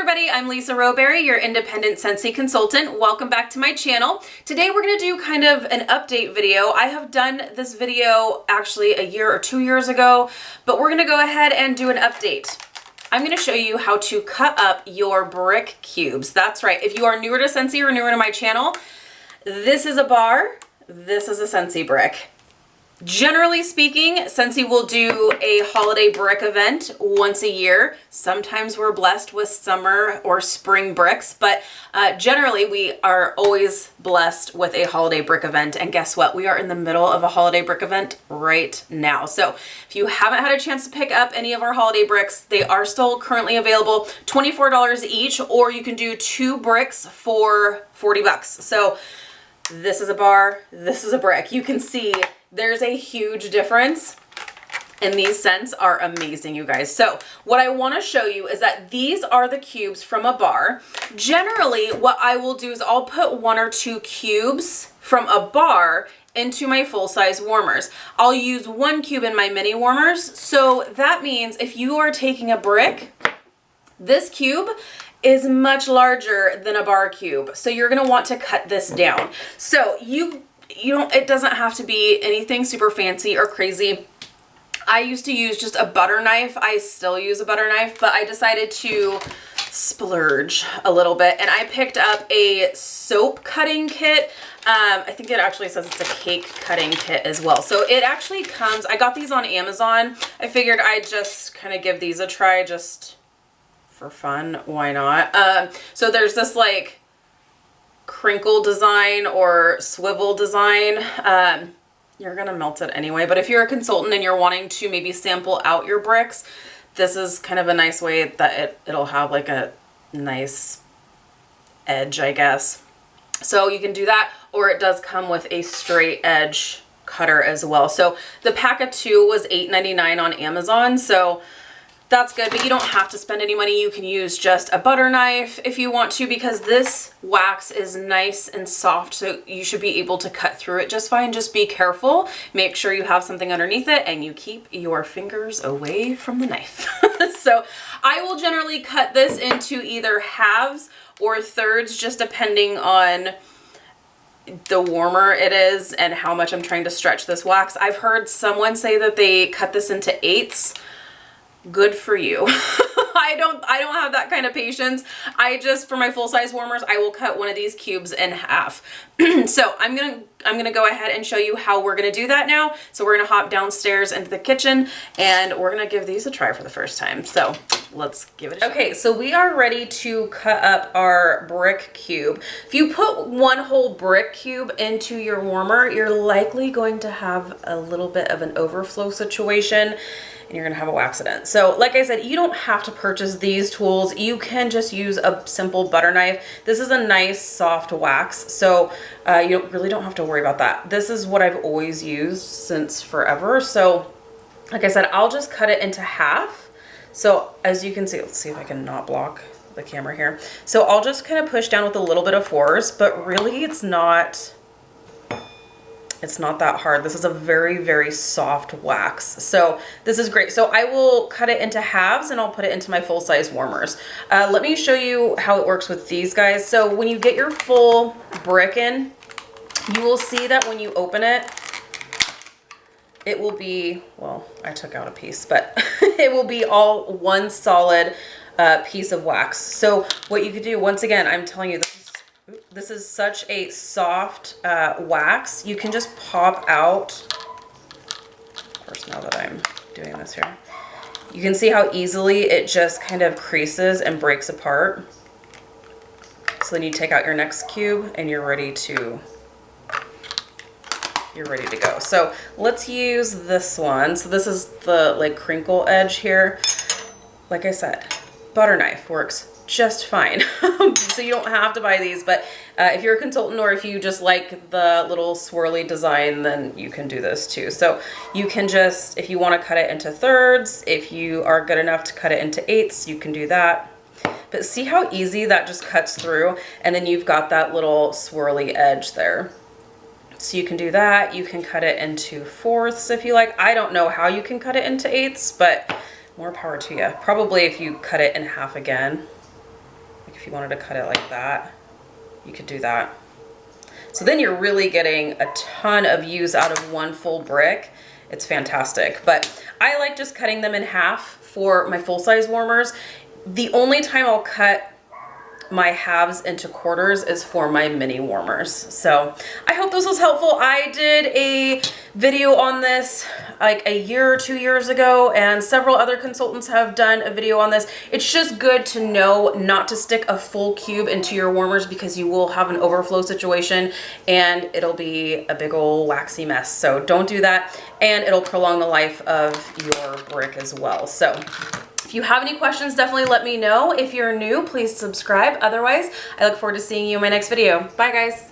everybody, I'm Lisa Rowberry, your independent Scentsy consultant. Welcome back to my channel. Today we're going to do kind of an update video. I have done this video actually a year or 2 years ago, but we're going to go ahead and do an update. I'm going to show you how to cut up your brick cubes. That's right. If you are newer to Scentsy or newer to my channel, this is a bar, this is a Scentsy brick. Generally speaking, Scentsy will do a holiday brick event once a year. Sometimes we're blessed with summer or spring bricks, but generally we are always blessed with a holiday brick event. And guess what? We are in the middle of a holiday brick event right now. So if you haven't had a chance to pick up any of our holiday bricks, they are still currently available, $24 each, or you can do 2 bricks for 40 bucks. So this is a bar, this is a brick. You can see there's a huge difference, and these scents are amazing, you guys. So what I want to show you is that these are the cubes from a bar. Generally, what I will do is I'll put 1 or 2 cubes from a bar into my full-size warmers. I'll use 1 cube in my mini warmers. So that means if you are taking a brick, this cube is much larger than a bar cube. So you're going to want to cut this down. So it doesn't have to be anything super fancy or crazy. I used to use just a butter knife. I still use a butter knife, but I decided to splurge a little bit, and I picked up a soap cutting kit. I think it actually says it's a cake cutting kit as well. So it actually comes, I got these on Amazon. I figured I'd just kind of give these a try just for fun. Why not? So there's this like crinkle design or swivel design. You're gonna melt it anyway, but if you're a consultant and you're wanting to maybe sample out your bricks, this is kind of a nice way that it'll have like a nice edge, I guess. So you can do that, or it does come with a straight edge cutter as well. So the pack of 2 was $8.99 on Amazon, so that's good, but you don't have to spend any money. You can use just a butter knife if you want to, because this wax is nice and soft, so you should be able to cut through it just fine. Just be careful. Make sure you have something underneath it and you keep your fingers away from the knife. So I will generally cut this into either halves or thirds, just depending on the warmer it is and how much I'm trying to stretch this wax. I've heard someone say that they cut this into 8ths. Good for you. I don't have that kind of patience. I just, for my full-size warmers, I will cut one of these cubes in half. So I'm gonna go ahead and show you how we're gonna do that now. So we're gonna hop downstairs into the kitchen and we're gonna give these a try for the first time. So let's give it a shot. Okay, so we are ready to cut up our brick cube. If you put 1 whole brick cube into your warmer, you're likely going to have a little bit of an overflow situation, and you're gonna have a waxident. So like I said, you don't have to purchase these tools. You can just use a simple butter knife. This is a nice soft wax, so you really don't have to worry about that. This is what I've always used since forever. So like I said, I'll just cut it into half. So as you can see, let's see if I can not block the camera here. So I'll just kind of push down with a little bit of force, but really it's not that hard. This is a very, very soft wax. So this is great. So I will cut it into halves and I'll put it into my full-size warmers. Let me show you how it works with these guys. So when you get your full brick in, you will see that when you open it, it will be, well, I took out a piece, but it will be all one solid piece of wax. So what you could do, once again, I'm telling you, this is such a soft wax. You can just pop out, of course, now that I'm doing this here, you can see how easily it just kind of creases and breaks apart. So then you take out your next cube and you're ready to go. So let's use this one. So this is the like crinkle edge here. Like I said, butter knife works just fine. So you don't have to buy these, but if you're a consultant or if you just like the little swirly design, then you can do this too. So you can just, if you want to cut it into thirds, if you are good enough to cut it into 8ths, you can do that. But see how easy that just cuts through, and then you've got that little swirly edge there. So you can do that. You can cut it into 4ths if you like. I don't know how you can cut it into 8ths, but more power to you. Probably if you cut it in half again. Like if you wanted to cut it like that, you could do that. So then you're really getting a ton of use out of one full brick. It's fantastic. But I like just cutting them in half for my full-size warmers. The only time I'll cut my halves into quarters is for my mini warmers. So I hope this was helpful. I did a video on this like a year or 2 years ago, and several other consultants have done a video on this. It's just good to know not to stick a full cube into your warmers because you will have an overflow situation and it'll be a big old waxy mess. So don't do that, and it'll prolong the life of your brick as well. So if you have any questions, definitely let me know. If you're new, please subscribe. Otherwise, I look forward to seeing you in my next video. Bye, guys.